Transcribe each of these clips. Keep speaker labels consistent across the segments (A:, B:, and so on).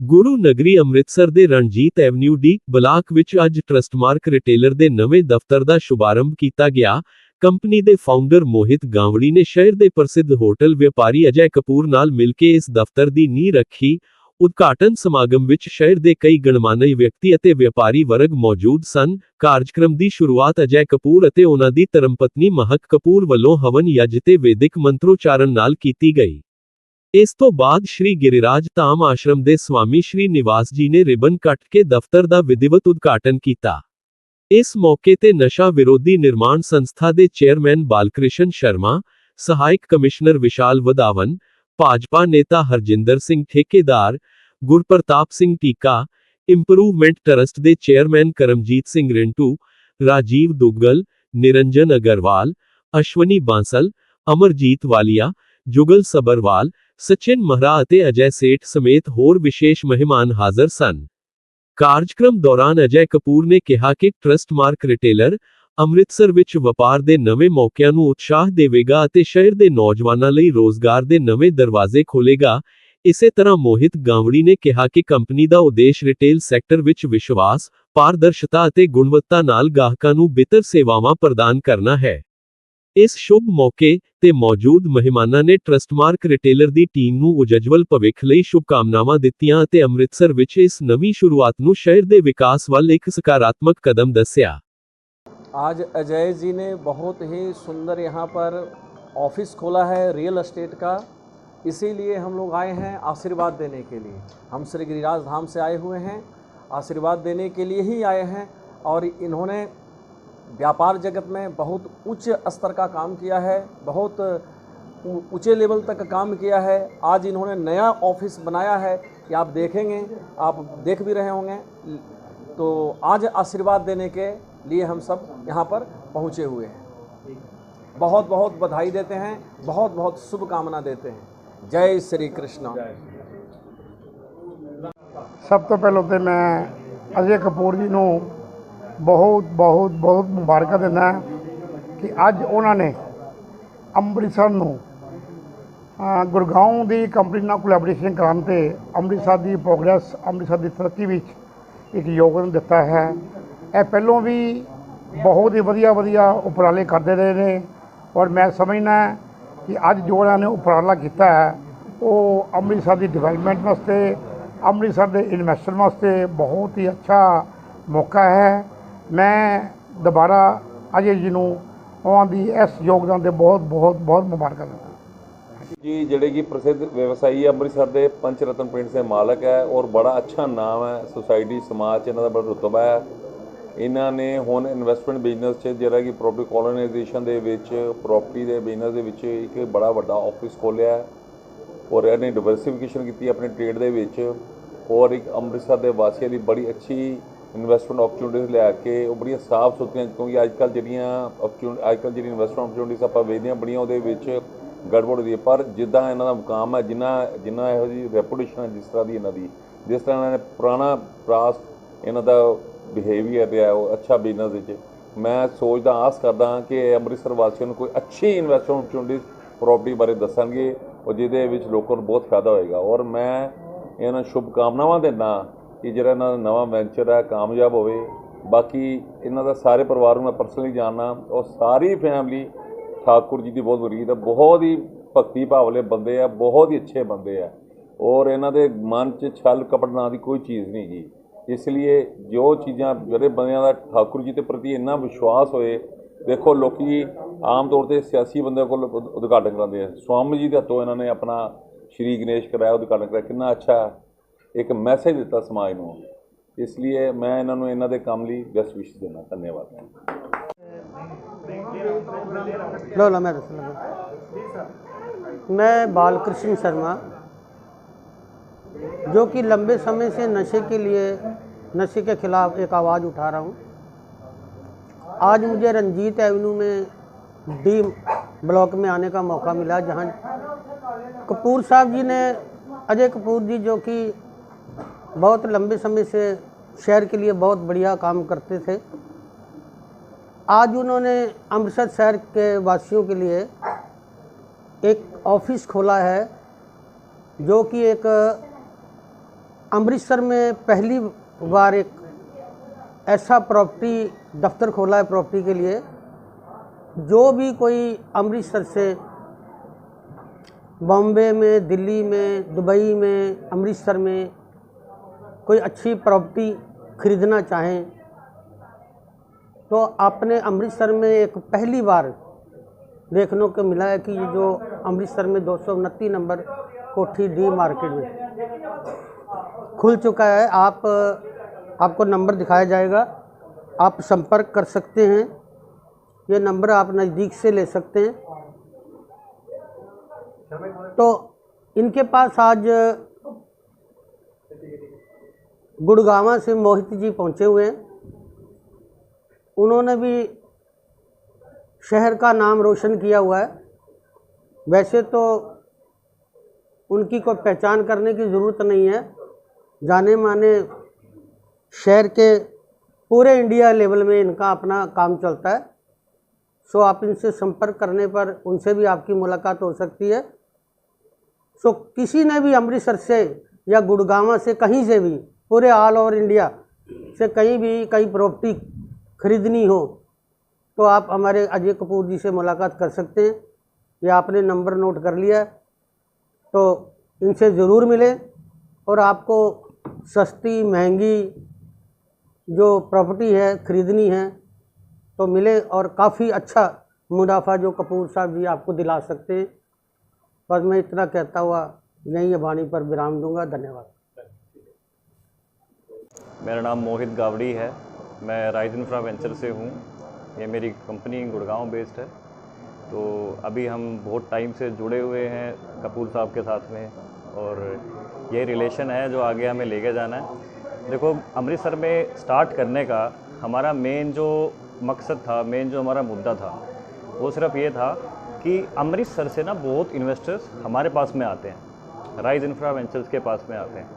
A: ਗੁਰੂ ਨਗਰੀ ਅੰਮ੍ਰਿਤਸਰ ਦੇ Ranjit avenue D block ਵਿੱਚ ਅੱਜ ਟਰਸਟਮਾਰਕ ਰਿਟੇਲਰ ਦੇ ਨਵੇਂ ਦਫ਼ਤਰ ਦਾ ਸ਼ੁਭਾਰੰਭ ਕੀਤਾ ਗਿਆ। ਕੰਪਨੀ ਦੇ ਫਾਊਂਡਰ ਮੋਹਿਤ ਗਾਂਵੜੀ ਨੇ ਸ਼ਹਿਰ ਦੇ ਪ੍ਰਸਿੱਧ ਹੋਟਲ ਵਪਾਰੀ ਅਜੈ ਕਪੂਰ ਨਾਲ ਮਿਲ ਕੇ ਇਸ ਦਫ਼ਤਰ ਦੀ ਨੀਂਹ ਰੱਖੀ। ਉਦਘਾਟਨ ਸਮਾਗਮ ਵਿੱਚ ਸ਼ਹਿਰ ਦੇ ਕਈ ਗਣਮਾਨਿ ਵਿਅਕਤੀ ਅਤੇ ਵਪਾਰੀ ਵਰਗ ਮੌਜੂਦ ਸਨ। ਕਾਰਜਕ੍ਰਮ ਦੀ ਸ਼ੁਰੂਆਤ ਅਜੈ ਕਪੂਰ ਅਤੇ ਉਹਨਾਂ ਦੀ ਧਰਮਪਤਨੀ ਮਹਕ ਕਪੂਰ ਵੱਲੋਂ ਹਵਨ ਯੱਜ ਤੇ ਵੈਦਿਕ ਮੰਤਰੋਚਾਰਨ ਨਾਲ ਕੀਤੀ ਗਈ। ਇਸ ਤੋਂ ਬਾਅਦ ਸ਼੍ਰੀ ਗਿਰੀਰਾਜ ਧਾਮ ਆਸ਼ਰਮ ਦੇ ਸਵਾਮੀ ਸ਼੍ਰੀ ਨਿਵਾਸ ਜੀ ਨੇ ਰਿਬਨ ਕੱਟ ਕੇ ਦਫ਼ਤਰ ਦਾ ਵਿਧੀਵਤ ਉਦਘਾਟਨ ਕੀਤਾ। ਇਸ ਮੌਕੇ ਤੇ ਨਸ਼ਾ ਵਿਰੋਧੀ ਨਿਰਮਾਣ ਸੰਸਥਾ ਦੇ ਚੇਅਰਮੈਨ ਬਾਲਕ੍ਰਿਸ਼ਨ ਸ਼ਰਮਾ, ਸਹਾਇਕ ਕਮਿਸ਼ਨਰ ਵਿਸ਼ਾਲ ਵਧਾਵਨ, ਭਾਜਪਾ ਨੇਤਾ ਹਰਜਿੰਦਰ ਸਿੰਘ ਠੇਕੇਦਾਰ, ਗੁਰਪ੍ਰਤਾਪ ਸਿੰਘ ਟੀਕਾ, ਇੰਪਰੂਵਮੈਂਟ ਟਰਸਟ ਦੇ ਚੇਅਰਮੈਨ ਕਰਮਜੀਤ ਸਿੰਘ ਰਿੰਟੂ, ਰਾਜੀਵ ਦੁੱਗਲ, ਨਿਰੰਜਨ ਅਗਰਵਾਲ, ਅਸ਼ਵਨੀ ਬਾਂਸਲ, ਅਮਰਜੀਤ ਵਾਲੀਆ, ਜੁਗਲ ਸਬਰਵਾਲ, ਸਚਿਨ ਮਹਿਰਾ ਅਤੇ ਅਜੈ ਸੇਠ ਸਮੇਤ ਹੋਰ ਵਿਸ਼ੇਸ਼ ਮਹਿਮਾਨ ਹਾਜ਼ਰ ਸਨ। ਕਾਰਜਕ੍ਰਮ ਦੌਰਾਨ ਅਜੈ ਕਪੂਰ ਨੇ ਕਿਹਾ ਕਿ ਟਰਸਟਮਾਰਕ ਰਿਟੇਲਰ ਅੰਮ੍ਰਿਤਸਰ ਵਿੱਚ ਵਪਾਰ ਦੇ ਨਵੇਂ ਮੌਕਿਆਂ ਨੂੰ ਉਤਸ਼ਾਹ ਦੇਵੇਗਾ ਅਤੇ ਸ਼ਹਿਰ ਦੇ ਨੌਜਵਾਨਾਂ ਲਈ ਰੋਜ਼ਗਾਰ ਦੇ ਨਵੇਂ ਦਰਵਾਜ਼ੇ ਖੋਲ੍ਹੇਗਾ। ਇਸੇ ਤਰ੍ਹਾਂ ਮੋਹਿਤ ਗਾਂਵੜੀ ਨੇ ਕਿਹਾ ਕਿ ਕੰਪਨੀ ਦਾ ਉਦੇਸ਼ ਰਿਟੇਲ ਸੈਕਟਰ ਵਿੱਚ ਵਿਸ਼ਵਾਸ, ਪਾਰਦਰਸ਼ਤਾ ਅਤੇ ਗੁਣਵੱਤਾ ਨਾਲ ਗਾਹਕਾਂ ਨੂੰ ਬਿਹਤਰ ਸੇਵਾਵਾਂ ਪ੍ਰਦਾਨ ਕਰਨਾ ਹੈ। ਇਸ ਸ਼ੁਭ ਮੌਕੇ ਤੇ ਮੌਜੂਦ ਮਹਿਮਾਨਾਂ ਨੇ ਟਰਸਟਮਾਰਕ ਰਿਟੇਲਰ ਦੀ ਟੀਮ ਨੂੰ ਉਜਵਲ ਭਵਿੱਖ ਲਈ ਸ਼ੁਭਕਾਮਨਾਵਾਂ ਦਿੱਤੀਆਂ ਅਤੇ ਅੰਮ੍ਰਿਤਸਰ ਵਿੱਚ ਇਸ ਨਵੀਂ ਸ਼ੁਰੂਆਤ ਨੂੰ ਸ਼ਹਿਰ ਦੇ ਵਿਕਾਸ ਵੱਲ ਇੱਕ ਸਕਾਰਾਤਮਕ ਕਦਮ ਦੱਸਿਆ।
B: आज अजय जी ने बहुत ही सुंदर यहाँ पर ऑफिस खोला है रियल एस्टेट का, इसीलिए हम लोग आए हैं आशीर्वाद देने के लिए। हम श्री गिरिराज धाम से आए हुए हैं, आशीर्वाद देने के लिए ही आए हैं। और इन्होंने व्यापार जगत में बहुत उच्च स्तर का काम किया है, बहुत ऊंचे लेवल तक काम किया है। आज इन्होंने नया ऑफिस बनाया है कि आप देखेंगे, आप देख भी रहे होंगे। तो आज आशीर्वाद देने के लिए हम सब यहाँ पर पहुँचे हुए हैं। बहुत बहुत बधाई देते हैं, बहुत बहुत शुभकामना देते हैं। जय श्री कृष्ण।
C: सब तो पहले तो मैं अजय कपूर जी ਨੂੰ ਬਹੁਤ ਮੁਬਾਰਕਾਂ ਦਿੰਦਾ ਕਿ ਅੱਜ ਉਹਨਾਂ ਨੇ ਅੰਮ੍ਰਿਤਸਰ ਨੂੰ ਗੁਰਗਾਉਂ ਦੀ ਕੰਪਨੀ ਨਾਲ ਕੋਲੈਬੋਰੇਸ਼ਨ ਕਰਨ ਤੇ ਅੰਮ੍ਰਿਤਸਰ ਦੀ ਪ੍ਰੋਗਰੈਸ, ਅੰਮ੍ਰਿਤਸਰ ਦੀ ਤਰੱਕੀ ਵਿੱਚ ਇੱਕ ਯੋਗਦਾਨ ਦਿੱਤਾ ਹੈ। ਇਹ ਪਹਿਲੋਂ ਵੀ ਬਹੁਤ ਹੀ ਵਧੀਆ ਉਪਰਾਲੇ ਕਰਦੇ ਰਹੇ ਨੇ ਔਰ ਮੈਂ ਸਮਝਦਾ ਕਿ ਅੱਜ ਜੋ ਉਹਨਾਂ ਨੇ ਉਪਰਾਲਾ ਕੀਤਾ ਹੈ ਉਹ ਅੰਮ੍ਰਿਤਸਰ ਦੀ ਡਿਵੈਲਪਮੈਂਟ ਵਾਸਤੇ, ਅੰਮ੍ਰਿਤਸਰ ਦੇ ਇਨਵੈਸਟਰ ਵਾਸਤੇ ਬਹੁਤ ਹੀ ਅੱਛਾ ਮੌਕਾ ਹੈ। ਮੈਂ ਦੁਬਾਰਾ ਅਜੇ ਜੀ ਨੂੰ ਉਹਨਾਂ ਦੀ ਇਸ ਯੋਗਦਾਨ ਦੇ ਬਹੁਤ ਮੁਬਾਰਕਾਂ ਦਿੰਦਾ
D: जी। ਜਿਹੜੇ ਕਿ ਪ੍ਰਸਿੱਧ ਵਿਵਸਾਈ ਹੈ ਅੰਮ੍ਰਿਤਸਰ ਦੇ ਪੰਚ ਰਤਨ ਪੇਂਟਸ ਦੇ ਮਾਲਕ ਹੈ ਔਰ ਬੜਾ ਅੱਛਾ ਨਾਮ ਹੈ ਸੁਸਾਇਟੀ ਸਮਾਜ 'ਚ ਇਹਨਾਂ ਦਾ ਬੜਾ ਰੁਤਬਾ ਹੈ। ਇਹਨਾਂ ਨੇ ਹੁਣ ਇਨਵੈਸਟਮੈਂਟ ਬਿਜ਼ਨਸ 'ਚ ਜਿਹੜਾ ਕਿ ਪ੍ਰੋਪਰਟੀ ਕੋਲੋਨਾਈਜੇਸ਼ਨ ਦੇ ਵਿੱਚ ਪ੍ਰੋਪਰਟੀ ਦੇ ਬਿਜ਼ਨਸ ਦੇ ਵਿੱਚ ਇੱਕ ਬੜਾ ਵੱਡਾ ਆਫਿਸ ਖੋਲ੍ਹਿਆ ਔਰ ਇਹਨੇ ਡਿਵਰਸੀਫਿਕੇਸ਼ਨ ਕੀਤੀ ਆਪਣੇ ਟ੍ਰੇਡ ਦੇ ਵਿੱਚ ਔਰ ਇੱਕ ਅੰਮ੍ਰਿਤਸਰ ਦੇ ਵਾਸੀਆਂ ਲਈ ਬੜੀ ਅੱਛੀ ਇਨਵੈਸਟਮੈਂਟ ਓਪਰਚੁਨਿਟੀਜ਼ ਲਿਆ ਕੇ ਉਹ ਬੜੀਆਂ ਸਾਫ਼ ਸੁਥਰੀਆਂ, ਕਿਉਂਕਿ ਅੱਜ ਕੱਲ੍ਹ ਜਿਹੜੀ ਇਨਵੈਸਟਮੈਂਟ ਓਪਰਚੁਨਿਟੀਜ਼ ਆਪਾਂ ਵੇਖਦੇ ਹਾਂ ਬੜੀਆਂ ਉਹਦੇ ਵਿੱਚ ਗੜਬੜ ਹੁੰਦੀ ਹੈ। ਪਰ ਜਿੱਦਾਂ ਇਹਨਾਂ ਦਾ ਮੁਕਾਮ ਹੈ, ਜਿੰਨਾ ਇਹੋ ਜਿਹੀ ਰੈਪੂਟੇਸ਼ਨ ਹੈ, ਜਿਸ ਤਰ੍ਹਾਂ ਦੀ ਇਹਨਾਂ ਦੀ, ਜਿਸ ਤਰ੍ਹਾਂ ਇਹਨਾਂ ਨੇ ਪੁਰਾਣਾ ਪਾਸਟ ਇਹਨਾਂ ਦਾ ਬਿਹੇਵੀਅਰ ਰਿਹਾ ਉਹ ਅੱਛਾ ਬਿਜ਼ਨਸ ਵਿੱਚ, ਮੈਂ ਸੋਚਦਾ ਆਸ ਕਰਦਾ ਹਾਂ ਕਿ ਅੰਮ੍ਰਿਤਸਰ ਵਾਸੀਆਂ ਨੂੰ ਕੋਈ ਅੱਛੀ ਇਨਵੈਸਟਮੈਂਟ ਓਪਰਚੁਨਿਟੀਜ਼ ਪ੍ਰੋਪਰਟੀ ਬਾਰੇ ਦੱਸਣਗੇ ਔਰ ਜਿਹਦੇ ਵਿੱਚ ਲੋਕਾਂ ਨੂੰ ਬਹੁਤ ਫਾਇਦਾ ਹੋਏਗਾ। ਔਰ ਮੈਂ ਇਹਨਾਂ ਨੂੰ ਸ਼ੁਭਕਾਮਨਾਵਾਂ ਦਿੰਦਾ ਕਿ ਜਿਹੜਾ ਇਹਨਾਂ ਦਾ ਨਵਾਂ ਵੈਂਚਰ ਹੈ ਕਾਮਯਾਬ ਹੋਵੇ। ਬਾਕੀ ਇਹਨਾਂ ਦਾ ਸਾਰੇ ਪਰਿਵਾਰ ਨੂੰ ਮੈਂ ਪਰਸਨਲੀ ਜਾਣਦਾ ਔਰ ਸਾਰੀ ਫੈਮਿਲੀ ਠਾਕੁਰ ਜੀ ਦੀ ਬਹੁਤ ਮੁਰੀਦ ਹੈ, ਬਹੁਤ ਹੀ ਭਗਤੀ ਭਾਵ ਵਾਲੇ ਬੰਦੇ ਆ, ਬਹੁਤ ਹੀ ਅੱਛੇ ਬੰਦੇ ਆ ਔਰ ਇਹਨਾਂ ਦੇ ਮਨ 'ਚ ਛਲ ਕਪਟ ਨਾਂ ਦੀ ਕੋਈ ਚੀਜ਼ ਨਹੀਂ ਗੀ। ਇਸ ਲਈ ਜੋ ਚੀਜ਼ਾਂ ਜਿਹੜੇ ਬੰਦਿਆਂ ਦਾ ਠਾਕੁਰ ਜੀ ਦੇ ਪ੍ਰਤੀ ਇੰਨਾ ਵਿਸ਼ਵਾਸ ਹੋਏ, ਦੇਖੋ ਲੋਕੀ ਆਮ ਤੌਰ 'ਤੇ ਸਿਆਸੀ ਬੰਦਿਆਂ ਕੋਲ ਉਦਘਾਟਨ ਕਰਾਉਂਦੇ ਆ, ਸਵਾਮੀ ਜੀ ਦੇ ਹੱਥੋਂ ਇਹਨਾਂ ਨੇ ਆਪਣਾ ਸ਼੍ਰੀ ਗਣੇਸ਼ ਕਰਾਇਆ, ਉਦਘਾਟਨ ਕਰਾਇਆ, ਕਿੰਨਾ ਅੱਛਾ ਇੱਕ ਮੈਸੇਜ ਦਿੱਤਾ ਸਮਾਜ ਨੂੰ। ਇਸ ਲਈ ਮੈਂ ਇਹਨਾਂ ਨੂੰ ਇਹਨਾਂ ਦੇ ਕੰਮ ਲਈ ਬੈਸਟ ਵਿਸ਼ ਦਿੰਦਾ। ਧੰਨਵਾਦ।
E: मैं बालकृष्ण शर्मा, जो कि लंबे समय से नशे के खिलाफ एक आवाज़ उठा रहा हूँ। आज मुझे रंजीत एवेन्यू में डी ब्लॉक में आने का मौका मिला, जहाँ कपूर साहब जी ने, अजय कपूर जी जो कि बहुत लंबे समय से शहर के लिए बहुत बढ़िया काम करते थे, आज उन्होंने अमृतसर शहर के वासियों के लिए एक ऑफिस खोला है जो कि एक अमृतसर में पहली बार एक ऐसा प्रॉपर्टी दफ्तर खोला है प्रॉपर्टी के लिए, जो भी कोई अमृतसर से बॉम्बे में, दिल्ली में, दुबई में, अमृतसर में कोई अच्छी प्रॉपर्टी खरीदना चाहें तो आपने अमृतसर में एक पहली बार देखने को मिला है कि ये जो अमृतसर में 229 नंबर कोठी डी मार्केट में खुल चुका है। आपको नंबर दिखाया जाएगा, आप संपर्क कर सकते हैं। ये नंबर आप नज़दीक से ले सकते हैं। तो इनके पास आज गुड़गांव से मोहित जी पहुंचे हुए हैं। उन्होंने भी शहर का नाम रोशन किया हुआ है। वैसे तो उनकी कोई पहचान करने की ज़रूरत नहीं है, जाने माने शहर के पूरे इंडिया लेवल में इनका अपना काम चलता है। सो आप इनसे संपर्क करने पर उनसे भी आपकी मुलाकात हो सकती है। सो किसी ने भी अमृतसर से या गुड़गांव से कहीं से भी पूरे ऑल ओवर इंडिया से कहीं भी कहीं प्रॉपर्टी खरीदनी हो तो आप हमारे अजय कपूर जी से मुलाकात कर सकते हैं। या आपने नंबर नोट कर लिया तो इनसे ज़रूर मिले और आपको सस्ती महंगी जो प्रॉपर्टी है खरीदनी है तो मिले और काफ़ी अच्छा मुनाफा जो कपूर साहब जी आपको दिला सकते हैं। बस मैं इतना कहता हुआ यहीं वाणी पर विराम दूंगा। धन्यवाद।
F: मेरा नाम मोहित गावड़ी है, मैं राइज इंफ्रा वेंचर से हूँ। ये मेरी कंपनी गुड़गांव बेस्ड है। तो अभी हम बहुत टाइम से जुड़े हुए हैं कपूर साहब के साथ में और ये रिलेशन है जो आगे हमें लेके जाना है। देखो, अमृतसर में स्टार्ट करने का हमारा मेन जो मकसद था, मेन जो हमारा मुद्दा था, वो सिर्फ ये था कि अमृतसर से ना बहुत इन्वेस्टर्स हमारे पास में आते हैं, राइज इंफ्रा वेंचर्स के पास में आते हैं,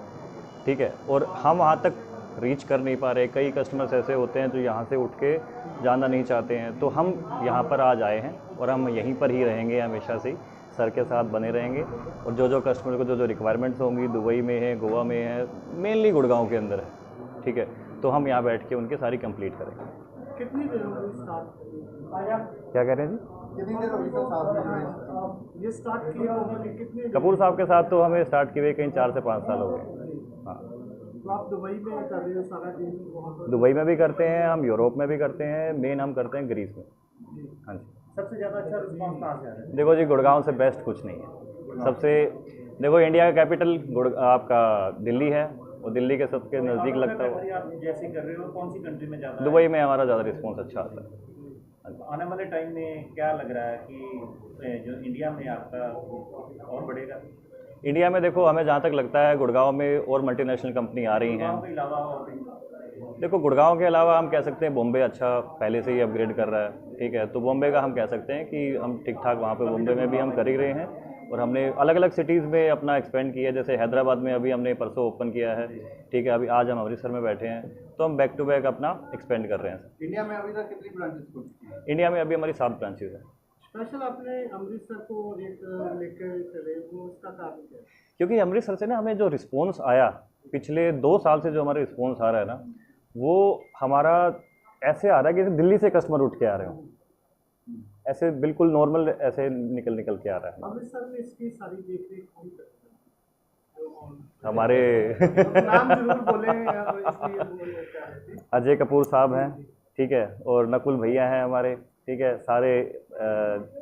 F: ठीक है। और हम वहाँ तक रीच कर नहीं पा रहे। कई कस्टमर्स ऐसे होते हैं जो यहाँ से उठ के जाना नहीं चाहते हैं। तो हम यहाँ पर आज आए हैं और हम यहीं पर ही रहेंगे, हमेशा से सर के साथ बने रहेंगे। और जो कस्टमर को जो रिक्वायरमेंट्स होंगी, दुबई में है, गोवा में है, मेनली गुड़गांव के अंदर है, ठीक है, तो हम यहाँ बैठ के उनके सारी कंप्लीट करेंगे।
G: कितनी देर हो गई स्टार्ट?
F: क्या कह रहे हैं जी?
G: कितनी देर हो गई सर साथ में ये स्टार्ट किए हो? कितने
F: कपूर साहब के साथ तो हमें स्टार्ट किए हुए कहीं 4 से 5 साल हो गए। हाँ,
G: तो आप दुबई में कर रहे हो सारा दिन वहाँ पर?
F: दुबई में भी करते हैं हम, यूरोप में भी करते हैं, मेन हम करते हैं ग्रीस में। हाँ जी।
G: सबसे ज़्यादा अच्छा रिस्पॉन्स कहाँ से आ रहा है?
F: देखो जी, गुड़गांव से बेस्ट कुछ नहीं है। सबसे देखो, इंडिया का कैपिटल आपका दिल्ली है और दिल्ली के सबके नज़दीक लगता है।
G: आप जैसे कर रहे हो, कौन सी कंट्री में ज़्यादा?
F: दुबई में हमारा ज़्यादा रिस्पॉन्स अच्छा आता है।
G: आने वाले टाइम में क्या लग रहा है कि जो इंडिया में आपका और बढ़ेगा?
F: इंडिया में देखो, हमें जहाँ तक लगता है गुड़गांव में और मल्टीनेशनल कंपनी आ रही हैं।
G: के अलावा और
F: देखो, गुड़गांव के अलावा हम कह सकते हैं बॉम्बे अच्छा पहले से ही अपग्रेड कर रहा है, ठीक है। तो बॉम्बे का हम कह सकते हैं कि हम ठीक ठाक वहाँ पे बॉम्बे में भी हम कर ही रहे हैं और हमने अलग अलग सिटीज़ में अपना एक्सपेंड किया है। जैसे हैदराबाद में अभी हमने परसों ओपन किया है, ठीक है। अभी आज हम अमृतसर में बैठे हैं, तो हम बैक टू बैक अपना एक्सपेंड कर रहे हैं।
G: इंडिया में अभी तक कितनी ब्रांचेस खुल चुकी हैं?
F: इंडिया में अभी हमारी 7 ब्रांचेज हैं।
G: स्पेशल आपने अमृतसर को एक लेकर चले, वो उसका कारण क्या है?
F: क्योंकि अमृतसर से ना हमें जो रिस्पॉन्स आया पिछले 2 साल से, जो हमारा रिस्पॉन्स आ रहा है ना, वो हमारा ऐसे आ रहा है कि दिल्ली से कस्टमर उठ के आ रहे हो, ऐसे बिल्कुल नॉर्मल ऐसे निकल के आ रहा है।
G: अमृतसर में इसकी सारी देख रेख कौन करता है?
F: हमारे
G: नाम जरूर बोले इसलिए बोल देता है।
F: अजय कपूर साहब हैं, ठीक है, और नकुल भैया हैं हमारे, ठीक है। सारे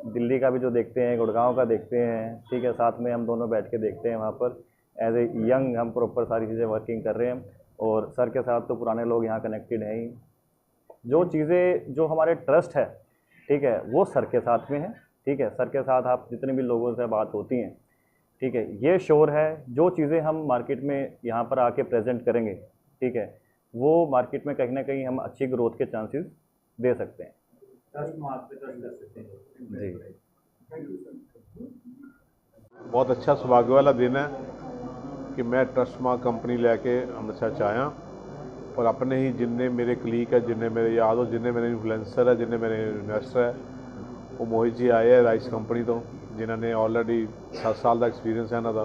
F: दिल्ली का भी जो देखते हैं, गुड़गांव का देखते हैं, ठीक है। साथ में हम दोनों बैठ के देखते हैं वहाँ पर। एज ए यंग हम प्रॉपर सारी चीज़ें वर्किंग कर रहे हैं और सर के साथ तो पुराने लोग यहाँ कनेक्टेड हैं ही। जो चीज़ें जो हमारे ट्रस्ट है, ठीक है, वो सर के साथ में है, ठीक है। सर के साथ आप जितने भी लोगों से बात होती हैं, ठीक है, ये श्योर है जो चीज़ें हम मार्केट में यहाँ पर आके प्रेजेंट करेंगे, ठीक है, वो मार्केट में कहीं ना कहीं हम अच्छी ग्रोथ के चांसेस दे सकते हैं। जी,
H: बहुत अच्छा सुभाग्य वाला दिन है कि मैं ट्रस्ट मार्क कंपनी लेके अमृतसर च आया और अपने ही जिन्ने मेरे कलीग है, जिन्ने मेरे याद हो, जिन्ने मेरे इन्फ्लुएंसर है, जिन्ने मेरे इन्वेस्टर है, वो मोहित जी आए है राइस कंपनी तो, जिन्होंने ऑलरेडी 7 साल का एक्सपीरियंस है इन्हों का।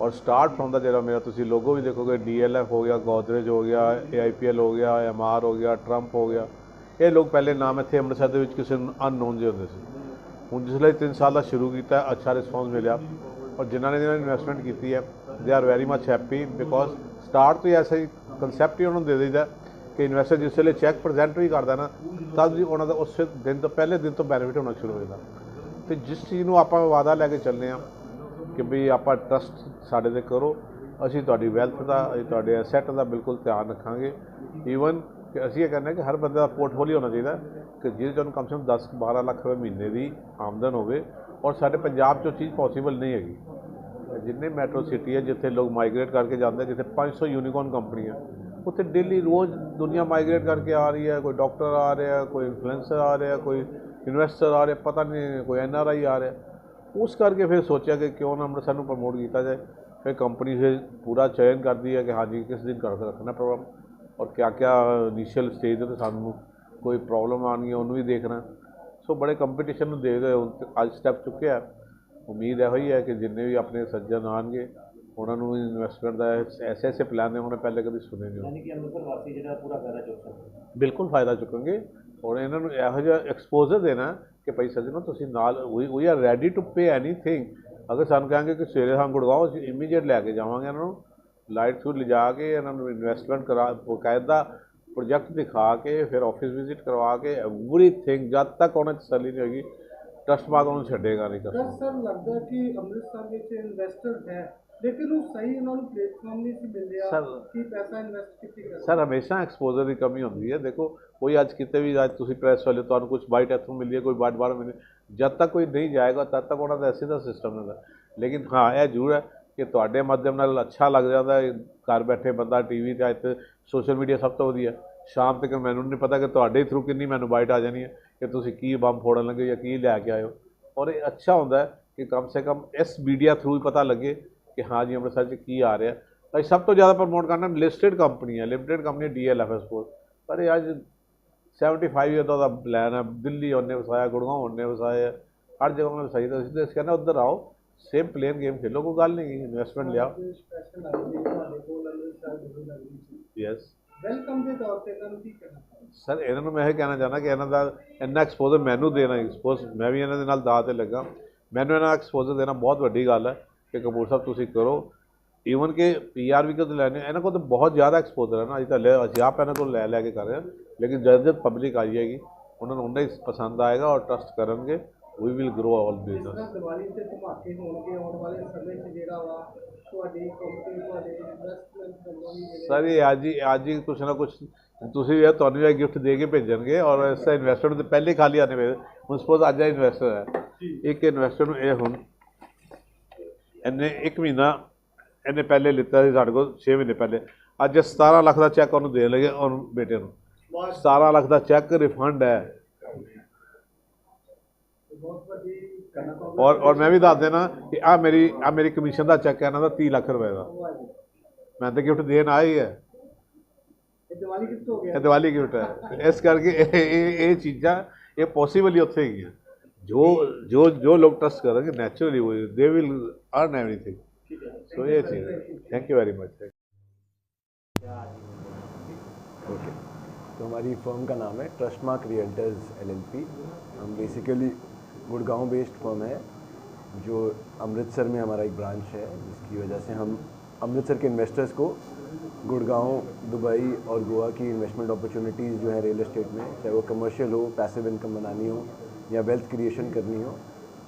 H: ਔਰ ਸਟਾਰਟ ਫਰੋਮ ਦਾ ਜਿਹੜਾ ਮੇਰਾ ਤੁਸੀਂ ਲੋਗੋ ਵੀ ਦੇਖੋਗੇ DLF ਹੋ ਗਿਆ, ਗੋਦਰੇਜ ਹੋ ਗਿਆ, AIPL ਹੋ ਗਿਆ, MR ਹੋ ਗਿਆ, ਟਰੰਪ ਹੋ ਗਿਆ। ਇਹ ਲੋਕ ਪਹਿਲੇ ਨਾਮ ਇੱਥੇ ਅੰਮ੍ਰਿਤਸਰ ਦੇ ਵਿੱਚ ਕਿਸੇ ਨੂੰ ਅਨਨੋਨ ਜਿਹੇ ਹੁੰਦੇ ਸੀ। ਹੁਣ ਜਿਸਲੇ 3 ਸਾਲ ਦਾ ਸ਼ੁਰੂ ਕੀਤਾ, ਅੱਛਾ ਰਿਸਪੌਂਸ ਮਿਲਿਆ ਔਰ ਜਿਨ੍ਹਾਂ ਨੇ ਇਨਵੈਸਟਮੈਂਟ ਕੀਤੀ ਹੈ they are very much happy because start ਤੋਂ ਹੀ ਐਸਾ ਹੀ ਕੰਸੈਪਟ ਹੀ ਉਹਨਾਂ ਨੂੰ ਦੇ ਦਈਦਾ ਕਿ ਇਨਵੈਸਟਰ ਜਿਸ ਵੇਲੇ ਚੈੱਕ ਪ੍ਰੈਜ਼ੈਂਟ ਵੀ ਕਰਦਾ ਨਾ ਤਦ ਵੀ ਉਹਨਾਂ ਦਾ ਉਸ ਦਿਨ ਤੋਂ ਪਹਿਲੇ ਦਿਨ ਤੋਂ ਬੈਨੀਫਿਟ ਹੋਣਾ ਸ਼ੁਰੂ ਹੋ ਜਾਂਦਾ। ਅਤੇ ਜਿਸ ਚੀਜ਼ ਨੂੰ ਆਪਾਂ ਵਾਅਦਾ ਲੈ ਕੇ ਚੱਲਦੇ ਹਾਂ ਕਿ ਵੀ ਆਪਾਂ ਟਰਸਟ ਸਾਡੇ 'ਤੇ ਕਰੋ, ਅਸੀਂ ਤੁਹਾਡੀ ਵੈਲਥ ਦਾ, ਅਸੀਂ ਤੁਹਾਡੇ ਐਸੈਟ ਦਾ ਬਿਲਕੁਲ ਧਿਆਨ ਰੱਖਾਂਗੇ। ਈਵਨ ਕਿ ਅਸੀਂ ਇਹ ਕਹਿੰਦੇ ਕਿ ਹਰ ਬੰਦੇ ਦਾ ਪੋਰਟਫੋਲੀਓ ਹੋਣਾ ਚਾਹੀਦਾ ਕਿ ਜਿਹਦੇ 'ਚ ਉਹਨੂੰ ਕਮ ਸੇ ਕਮ 10-12 ਲੱਖ ਰੁਪਏ ਮਹੀਨੇ ਦੀ ਆਮਦਨ ਹੋਵੇ। ਔਰ ਸਾਡੇ ਪੰਜਾਬ 'ਚ ਉਹ ਚੀਜ਼ ਪੋਸੀਬਲ ਨਹੀਂ ਹੈਗੀ। ਜਿੰਨੇ ਮੈਟਰੋ ਸਿਟੀ ਹੈ ਜਿੱਥੇ ਲੋਕ ਮਾਈਗ੍ਰੇਟ ਕਰਕੇ ਜਾਂਦੇ, ਜਿੱਥੇ 500 ਯੂਨੀਕॉर्न ਕੰਪਨੀਆਂ, ਉੱਥੇ ਡੇਲੀ ਰੋਜ਼ ਦੁਨੀਆ ਮਾਈਗ੍ਰੇਟ ਕਰਕੇ ਆ ਰਹੀ ਹੈ। ਕੋਈ ਡਾਕਟਰ ਆ ਰਿਹਾ, ਕੋਈ ਇਨਫਲੂਐਂਸਰ ਆ ਰਿਹਾ, ਕੋਈ ਇਨਵੈਸਟਰ ਆ ਰਿਹਾ, ਪਤਾ ਨਹੀਂ ਕੋਈ NRI ਆ ਰਿਹਾ। ਉਸ ਕਰਕੇ ਫਿਰ ਸੋਚਿਆ ਕਿ ਕਿਉਂ ਨਾ ਅੰਮ੍ਰਿਤਸਰ ਨੂੰ ਪ੍ਰਮੋਟ ਕੀਤਾ ਜਾਏ। ਫਿਰ ਕੰਪਨੀ ਫਿਰ ਪੂਰਾ ਚयन ਕਰਦੀ ਹੈ ਕਿ ਹਾਂਜੀ ਕਿਸ ਦਿਨ ਕਰ ਰੱਖਣਾ ਪ੍ਰੋਗਰਾਮ ਔਰ ਕਿਆ ਕਿਆ ਇਨੀਸ਼ੀਅਲ ਸਟੇਜ 'ਤੇ ਸਾਨੂੰ ਕੋਈ ਪ੍ਰੋਬਲਮ ਆਉਣੀ ਹੈ ਉਹਨੂੰ ਵੀ ਦੇਖਣਾ। ਸੋ ਬੜੇ ਕੰਪੀਟੀਸ਼ਨ ਨੂੰ ਦੇਖਦੇ ਅੱਜ ਸਟੈਪ ਚੁੱਕਿਆ। ਉਮੀਦ ਇਹੋ ਹੀ ਹੈ ਕਿ ਜਿੰਨੇ ਵੀ ਆਪਣੇ ਸੱਜਣ ਆਉਣਗੇ ਉਹਨਾਂ ਨੂੰ ਇਨਵੈਸਟਮੈਂਟ ਦਾ ਐਸੇ ਪਲਾਨ ਨੇ ਉਹਨੇ ਪਹਿਲੇ ਕਦੇ ਸੁਣੇ ਨਹੀਂ।
G: ਯਾਨੀ ਕਿ ਅੰਮ੍ਰਿਤਸਰ ਵਾਸੀ ਜਿਹੜਾ ਪੂਰਾ ਫਾਇਦਾ ਚੁੱਕ ਸਕਦੇ।
H: ਬਿਲਕੁਲ ਫਾਇਦਾ ਚੁੱਕਾਂਗੇ ਔਰ ਇਹਨਾਂ ਨੂੰ ਇਹੋ ਜਿਹਾ ਐਕਸਪੋਜ਼ਰ ਦੇਣਾ ਕਿ ਭਾਈ ਸੱਜਣੋ ਤੁਸੀਂ ਨਾਲ we are ready to pay anything. ਅਗਰ ਸਾਨੂੰ ਕਹਾਂਗੇ ਕਿ ਸਵੇਰੇ ਸਾਨੂੰ ਗੁੜਗਾਉਂ, ਅਸੀਂ ਇਮੀਡੀਏਟ ਲੈ ਕੇ ਜਾਵਾਂਗੇ ਇਹਨਾਂ ਨੂੰ ਲਾਈਟ ਥਰੂ ਲਿਜਾ ਕੇ ਇਹਨਾਂ ਨੂੰ ਇਨਵੈਸਟਮੈਂਟ ਕਰਾ ਬਕਾਇਦਾ ਪ੍ਰੋਜੈਕਟ ਦਿਖਾ ਕੇ ਫਿਰ ਆਫਿਸ ਵਿਜ਼ਿਟ ਕਰਵਾ ਕੇ ਐਵਰੀਥਿੰਗ ਜਦ ਤੱਕ ਉਹਨਾਂ 'ਚ ਤਸੱਲੀ ਨਹੀਂ ਹੋਏਗੀ ਟਰਸਟ ਬਾਅਦ ਉਹਨੂੰ ਛੱਡੇਗਾ ਨਹੀਂ।
I: ਸਰ ਲੱਗਦਾ ਕਿ ਅੰਮ੍ਰਿਤਸਰ ਵਿੱਚ ਇਨਵੈਸਟਰ ਹੈ ਲੇਕਿਨ ਉਹ ਸਹੀ ਉਹਨਾਂ ਨੂੰ ਪਲੇਟਫਾਰਮ ਨਹੀਂ ਸੀ ਮਿਲ ਰਿਹਾ ਕਿ ਪੈਸਾ ਇਨਵੈਸਟ ਕਿੱਥੇ ਕਰਾਂ।
H: ਸਰ ਹਮੇਸ਼ਾ ਐਕਸਪੋਜ਼ਰ ਦੀ ਕਮੀ ਹੁੰਦੀ ਹੈ। ਦੇਖੋ ਕੋਈ ਅੱਜ ਕਿਤੇ ਵੀ ਅੱਜ ਤੁਸੀਂ ਪ੍ਰੈਸ ਵਾਲੇ ਤੁਹਾਨੂੰ ਕੁਝ ਬਾਈਟ ਇੱਥੋਂ ਮਿਲੀ ਹੈ, ਕੋਈ ਬਾਈਟ ਬਾਹਰ ਮਿਲੀ, ਜਦ ਤੱਕ ਕੋਈ ਨਹੀਂ ਜਾਏਗਾ ਤਦ ਤੱਕ ਉਹਨਾਂ ਦਾ ਐਸੇ ਦਾ ਸਿਸਟਮ ਹੁੰਦਾ। ਲੇਕਿਨ ਹਾਂ ਇਹ ਜ਼ਰੂਰ ਹੈ ਕਿ ਤੁਹਾਡੇ ਮਾਧਿਅਮ ਨਾਲ ਅੱਛਾ ਲੱਗ ਜਾਂਦਾ ਘਰ ਬੈਠੇ ਬੰਦਾ TV 'ਤੇ ਇੱਥੇ ਸੋਸ਼ਲ ਮੀਡੀਆ ਸਭ ਤੋਂ ਵਧੀਆ। ਸ਼ਾਮ ਤੱਕ ਮੈਨੂੰ ਨਹੀਂ ਪਤਾ ਕਿ ਤੁਹਾਡੇ ਥਰੂ ਕਿੰਨੀ ਮੈਨੂੰ ਬਾਈਟ ਆ ਜਾਣੀ ਹੈ ਕਿ ਤੁਸੀਂ ਕੀ ਬੰਬ ਫੋੜਨ ਲੱਗੇ ਜਾਂ ਕੀ ਲੈ ਕੇ ਆਇਓ। ਔਰ ਇਹ ਅੱਛਾ ਹੁੰਦਾ ਕਿ ਕਮ ਸੇ ਕਮ ਇਸ ਮੀਡੀਆ ਥਰੂ ਹੀ ਪਤਾ ਲੱਗੇ ਕਿ ਹਾਂ ਜੀ ਅੰਮ੍ਰਿਤਸਰ 'ਚ ਕੀ ਆ ਰਿਹਾ। ਅਸੀਂ ਸਭ ਤੋਂ ਜ਼ਿਆਦਾ ਪ੍ਰਮੋਟ ਕਰਨਾ ਲਿਸਟਡ ਕੰਪਨੀ ਹੈ, ਲਿਮਟਿਡ ਕੰਪਨੀ DLF ਸਪੋਜ਼। ਪਰ ਇਹ ਅੱਜ 75 ਈਅਰ ਦਾ ਪਲਾਨ ਹੈ। ਦਿੱਲੀ ਉਹਨੇ ਵਸਾਇਆ, ਗੁੜਗਾਉਂ ਉਹਨੇ ਵਸਾਇਆ, ਹਰ ਜਗ੍ਹਾ ਉਹਨੇ ਵਸਾਈ। ਤਾਂ ਅਸੀਂ ਕਹਿੰਦੇ ਉੱਧਰ ਆਓ, ਸੇਮ ਪਲੇਨ ਗੇਮ ਖੇਲੋ, ਕੋਈ ਗੱਲ ਨਹੀਂ, ਇਨਵੈਸਟਮੈਂਟ ਲਿਆਓ। ਯੈਸ
I: ਵੈਲਕਮ ਦੇ ਤੌਰ ਤੇ ਇਹਨਾਂ ਨੂੰ ਕੀ ਕਹਿਣਾ
H: ਸਰ ਇਹਨਾਂ ਨੂੰ ਮੈਂ ਇਹ ਕਹਿਣਾ ਚਾਹੁੰਦਾ ਕਿ ਇਹਨਾਂ ਦਾ ਇੰਨਾ ਐਕਸਪੋਜ਼ਰ ਮੈਨੂੰ ਦੇਣਾ, ਐਕਸਪੋਜ਼ ਮੈਂ ਵੀ ਇਹਨਾਂ ਦੇ ਨਾਲ ਦਾਅ 'ਤੇ ਲੱਗਾ, ਮੈਨੂੰ ਇਹਨਾਂ ਦਾ ਐਕਸਪੋਜ਼ਰ ਦੇਣਾ ਬਹੁਤ ਵੱਡੀ ਗੱਲ ਹੈ ਕਿ ਕਪੂਰ ਸਾਹਿਬ ਤੁਸੀਂ ਕਰੋ। ਈਵਨ ਕਿ PR ਵੀ ਕਦੇ ਲੈਣੇ ਇਹਨਾਂ ਕੋਲ ਤਾਂ ਬਹੁਤ ਜ਼ਿਆਦਾ ਐਕਸਪੋਜ਼ਰ ਹੈ ਨਾ। ਅਸੀਂ ਆਪ ਇਹਨਾਂ ਕੋਲ ਲੈ ਕੇ ਕਰ ਰਹੇ ਹਾਂ। ਲੇਕਿਨ ਜਦ ਪਬਲਿਕ ਆ ਜਾਏਗੀ ਉਹਨਾਂ ਨੂੰ ਉਨਾ ਹੀ ਪਸੰਦ ਆਏਗਾ ਔਰ ਟਰਸਟ ਕਰਨਗੇ। We will grow all business.
I: Diwali ਤੇ ਧਮਾਕੇ ਹੋਣਗੇ ਆਉਣ ਵਾਲੇ ਸਮੇਂ 'ਚ ਜਿਹੜਾ ਵਾ ਤੁਹਾਡੀ ਕੰਪਨੀ ਤੁਹਾਡੇ ਇਨਵੈਸਟਮੈਂਟ ਕਰਵਾਉਣੀ
H: ਸਰ ਇਹ ਅੱਜ ਹੀ ਕੁਛ ਨਾ ਕੁਛ ਤੁਸੀਂ ਵੀ ਤੁਹਾਨੂੰ ਇਹ ਗਿਫਟ ਦੇ ਕੇ ਭੇਜਣਗੇ ਔਰ ਇਸ ਇਨਵੈਸਟਰ ਨੂੰ ਪਹਿਲੇ ਖਾਲੀ ਆने ਪਏ। ਹੁਣ ਸਪੋਜ਼ ਅੱਜ ਇਨਵੈਸਟਰ ਹੈ, ਇੱਕ ਇਨਵੈਸਟਰ ਨੂੰ ਇਹ ਹੁਣ ਇਹਨੇ 1 ਮਹੀਨਾ ਇਹਨੇ ਪਹਿਲੇ ਲਿੱਤਾ ਸੀ ਸਾਡੇ ਕੋਲ 6 ਮਹੀਨੇ ਪਹਿਲੇ। ਅੱਜ 17 ਲੱਖ ਦਾ ਚੈੱਕ ਉਹਨੂੰ ਦੇਣ ਲੱਗੇ ਔਰ ਬੇਟੇ ਨੂੰ 17 ਲੱਖ ਦਾ ਚੈੱਕ ਰਿਫੰਡ ਹੈ। ਔਰ ਮੈਂ ਵੀ ਦੱਸ ਦੇਣਾ ਕਿ ਆ ਮੇਰੀ ਕਮਿਸ਼ਨ ਦਾ ਚੈੱਕ ਹੈ ਇਹਨਾਂ ਦਾ 30 ਲੱਖ ਰੁਪਏ ਦਾ। ਮੈਂ ਤਾਂ ਗਿਫਟ ਦੇਣ ਆਇਆ ਹੀ ਹੈ, ਇਹ ਦੀਵਾਲੀ ਗਿਫਟ ਹੈ। ਇਸ ਕਰਕੇ ਇਹ ਚੀਜ਼ਾਂ ਇਹ ਪੋਸੀਬਲ ਹੀ ਉੱਥੇ ਹੈਗੀਆਂ। ਜੋ ਲੋਕ ਟਰਸਟ ਕਰਨਗੇ naturally they will earn everything. So ये चीज़ है। Thank you very much.
J: Okay, तो हमारी फर्म का नाम है ट्रस्टमार्क रियल्टर्स LLP। हम बेसिकली गुड़गांव बेस्ड फर्म है जो अमृतसर में हमारा एक ब्रांच है, जिसकी वजह से हम अमृतसर के इन्वेस्टर्स को गुड़गांव, दुबई और गोवा की इन्वेस्टमेंट अपॉर्चुनिटीज़ जो है रियल एस्टेट में, चाहे वो कमर्शियल हो, पैसिव इनकम बनानी हो या वेल्थ क्रिएशन करनी हो,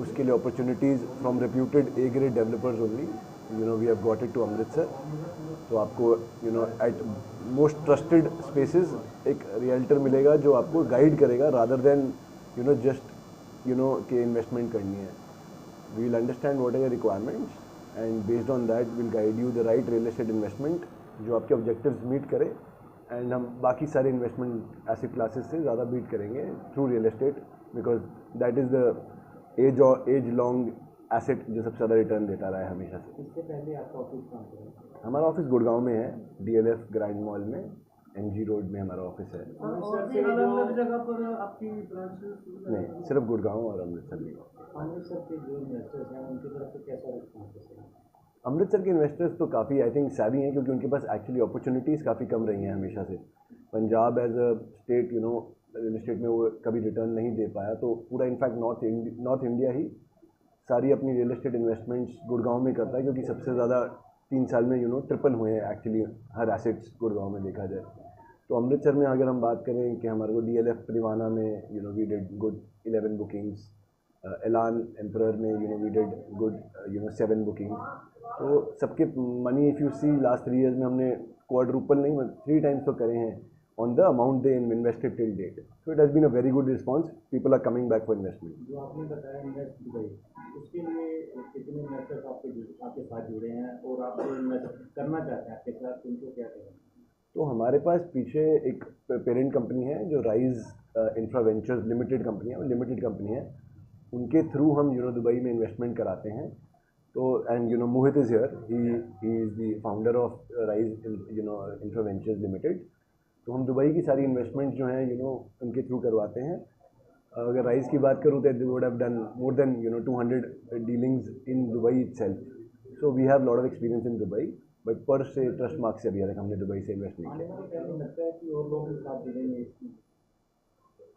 J: उसके लिए opportunities from reputed A grade developers only we have got it to Amritsar. तो आपको एट मोस्ट ट्रस्टेड स्पेसेस एक रियल्टर मिलेगा जो आपको गाइड करेगा रादर देन जस्ट कि इन्वेस्टमेंट करनी है। We will understand what are your requirements and based on that will guide you the right real estate investment जो आपके ऑब्जेक्टिव्स मीट करे। एंड हम बाकी सारे इन्वेस्टमेंट ऐसी क्लासेस से ज़्यादा बीट करेंगे through real estate, because that is the age long asset जो सबसे ज़्यादा रिटर्न देता रहा है हमेशा से।
I: इससे पहले आपका ऑफिस कहाँ पर है?
J: हमारा ऑफिस गुड़गांव में है, DLF ग्रैंड मॉल में, NG रोड में हमारा ऑफिस है।
I: और भी अलग-अलग जगह पर आपकी ब्रांचेस?
J: नहीं, सिर्फ गुड़गांव और अमृतसर में।
I: अमृतसर के जो इन्वेस्टर्स हैं उनकी तरफ से कैसा रिस्पॉन्स है?
J: अमृतसर के इन्वेस्टर्स तो काफ़ी आई थिंक savvy हैं, क्योंकि उनके पास एक्चुअली अपॉर्चुनिटीज़ काफ़ी कम रही हैं हमेशा से। Punjab as a state real estate में वो कभी रिटर्न नहीं दे पाया, तो पूरा इनफैक्ट नॉर्थ इंडिया ही सारी अपनी रियल एस्टेट इन्वेस्टमेंट्स गुड़गांव में करता है, क्योंकि सबसे ज़्यादा 3 साल में ट्रिपल हुए हैं एक्चुअली हर एसेट्स गुड़गांव में देखा जाए। तो अमृतसर में अगर हम बात करें कि हमारे को DLF परिवाना में we did good 11 bookings, Elan Emperor में वी डिड गुड 7 बुकिंग्स। तो सबके money if you see last 3 years में हमने क्वाड्रुपल नहीं 3 टाइम्स तो करे हैं on the amount they invested till date. So it has been a very good response, people are coming back for investment.
G: जो आपने बताया इन्वेस्ट दुबई, उसके लिए कितने इन्वेस्टर्स आपके साथ जुड़े हैं और आप जो इन्वेस्ट करना चाहते हैं आपके साथ, उनको क्या करें?
J: तो हमारे पास पीछे एक पेरेंट कंपनी है जो rise infra ventures limited company है, वो लिमिटेड कंपनी है, उनके थ्रू हम दुबई में इन्वेस्टमेंट कराते हैं। तो and Mohit is here, he is the founder of rise infra ventures limited. तो हम दुबई की सारी इन्वेस्टमेंट जो हैं उनके थ्रू करवाते हैं। अगर राइज की बात करूँ तो they would have done more than 200 dealings in Dubai itself. So we have lot of experience in Dubai, but per se trust mark से अभी तक हमने दुबई से इन्वेस्ट नहीं किया।
G: लगता है कि और लोग भी साथ जुड़ेंगे इसमें?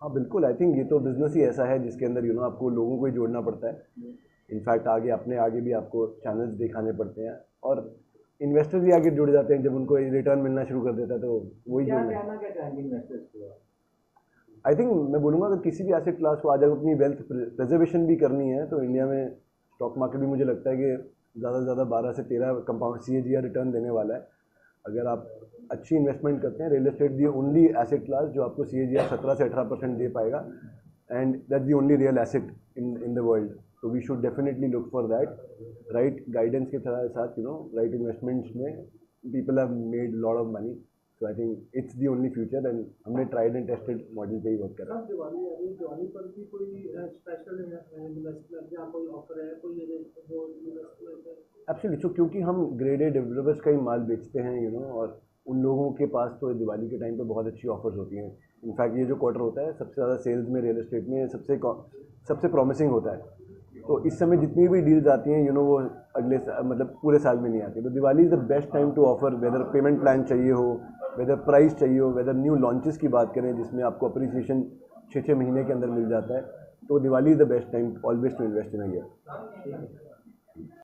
J: हाँ बिल्कुल, आई थिंक ये तो बिज़नेस ही ऐसा है जिसके अंदर आपको लोगों को ही जोड़ना पड़ता है। इनफैक्ट आगे भी आपको चैनल्स दिखाने पड़ते हैं, और इन्वेस्टर भी आगे जुड़ जाते हैं जब उनको रिटर्न मिलना शुरू कर देता है, तो वही
G: क्या चाहेंगे इन्वेस्टर्स को?
J: आई थिंक मैं बोलूँगा अगर किसी भी एसेट क्लास को आज अगर अपनी वेल्थ प्रिजर्वेशन भी करनी है तो इंडिया में स्टॉक मार्केट भी मुझे लगता है कि ज़्यादा से ज़्यादा 12 से 13 कंपाउंड CAGR रिटर्न देने वाला है। अगर आप अच्छी इन्वेस्टमेंट करते हैं, real estate the only asset class जो आपको CAGR 17 से 18% दे पाएगा, and that's the only real asset in the world. तो we should definitely look for that. Right guidance के साथ राइट इन्वेस्टमेंट्स में people have made lot of money. So I think it's the only future, and हमने tried and tested model पे ही work करा।
I: दिवाली पर भी कोई स्पेशल इन्वेस्टमेंट या कोई ऑफर है, कोई जो इन्वेस्टमेंट है?
J: एब्सोल्युटली। सो क्योंकि हम ग्रेडेड डेवलपर्स का ही माल बेचते हैं और उन लोगों के पास तो दिवाली के टाइम पे बहुत अच्छी ऑफर्स होती हैं। इनफैक्ट ये जो क्वार्टर होता है सबसे ज़्यादा सेल्स में रियल एस्टेट में सबसे प्रॉमिसिंग होता है। तो इस समय जितनी भी डील्स आती हैं वो अगले मतलब पूरे साल में नहीं आती। तो Diwali is the best time to offer, whether payment plan चाहिए हो, वेदर प्राइस चाहिए हो, वेदर न्यू लॉन्चेस की बात करें जिसमें आपको अप्रिसिएशन 6 महीने के अंदर मिल जाता है। तो Diwali is the best time always to invest in a year.